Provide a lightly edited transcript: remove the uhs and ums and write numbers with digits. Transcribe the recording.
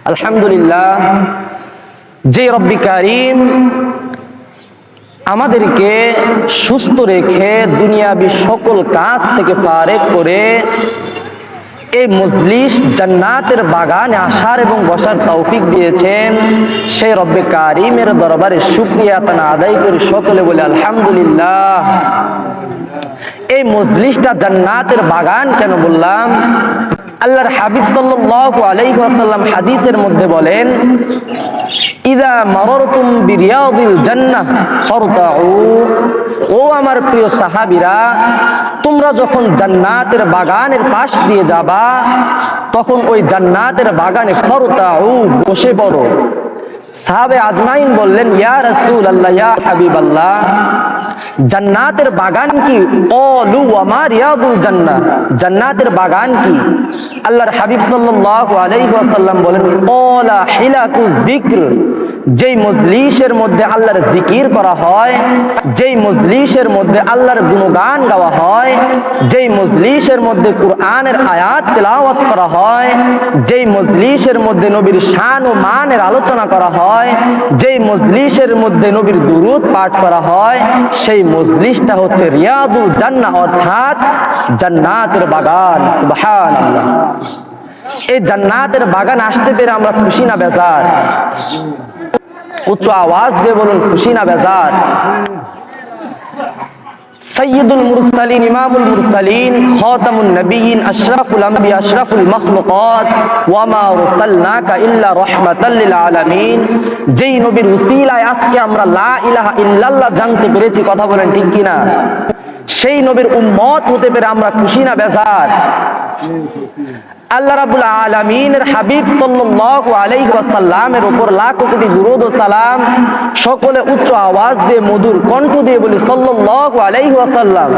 আলহামদুলিল্লাহ, যে রব্বি কারীম আমাদেরকে সুস্থ রেখে দুনিয়াবি সকল কাজ থেকে ফারেক করে এই মজলিস জান্নাতের বাগানে আসার এবং বসার তৌফিক দিয়েছেন, সেই রব্বে কারীমের দরবারে শুকরিয়া তানা আদায় করি। সকলে বলে আলহামদুলিল্লাহ। এই মজলিসটা জান্নাতের বাগান কেন বললাম? আল্লাহর হাবিব সাল্লাল্লাহু আলাইহি ওয়াসাল্লাম হাদিসের মধ্যে বলেন, ইযা মারারতুম বিরিয়াদিল জান্নাহ ফারতাউ। ও আমার প্রিয় সাহাবীরা, তোমরা যখন জান্নাতের বাগানের পাশ দিয়ে যাবা, তখন ওই জান্নাতের বাগানে ফারতাউ, বসে পড়ো। সাহাবে আজমাইন বললেন, ইয়া রাসূলুল্লাহ, ইয়া হাবিবাল্লাহ, জান্নাতের বাগান কি? ক্বালু ওয়া মা রিয়াদুল জান্নাহ, জান্নাতের বাগান কি? আল্লাহর হাবিব সাল্লাল্লাহু আলাইহি ওয়াসাল্লাম বলেন, ক্বালা হিলাকুজ যিকর, যেই মজলিসের মধ্যে আল্লাহর জিকির করা হয়, যেই মজলিসের মধ্যে আল্লাহর গুণগান গাওয়া হয়, যেই মজলিসের মধ্যে কুরআনের আয়াত তেলাওয়াত করা হয়, যেই মজলিসের মধ্যে নবীর শান ও মানের আলোচনা করা হয়, যেই মজলিসের মধ্যে নবীর দুরূদ পাঠ করা হয়, সেই মজলিসটা হচ্ছে রিয়াদুল জান্নাহ, অর্থাৎ জান্নাতের বাগান। সুবহানাল্লাহ। এই জান্নাতের বাগান আসতে পেরে আমরা খুশি না বেজার? উচ্চ আওয়াজ দিয়ে বলুন, খুশি না বেজার? সাইয়্যিদুল মুরসালিন, ইমামুল মুরসালিন, খাতামুন নবিয়্যিন, আশরাফুল আম্বিয়া, আশরাফুল মাখলুকাত, ওয়া মা আরসালনাকা ইল্লা রাহমাতাল লিল আলামিন, যেই নবীর উসিলায় আজকে আমরা লা ইলাহা ইল্লাল্লাহ জানতে পেরেছি, কথা বলেন ঠিক কিনা? সেই নবীর উম্মত হতে পেরে আমরা খুশি না বেজার? আল্লাহ রাব্বুল আলামিনের হাবিব সাল্লাল্লাহু আলাইহি ওয়াসাল্লামের উপর লাখ কোটি দুরূদ ও সালাম। সকলে উচ্চ আওয়াজ দিয়ে মধুর কণ্ঠ দিয়ে বলি সাল্লাল্লাহু আলাইহি ওয়াসাল্লাম।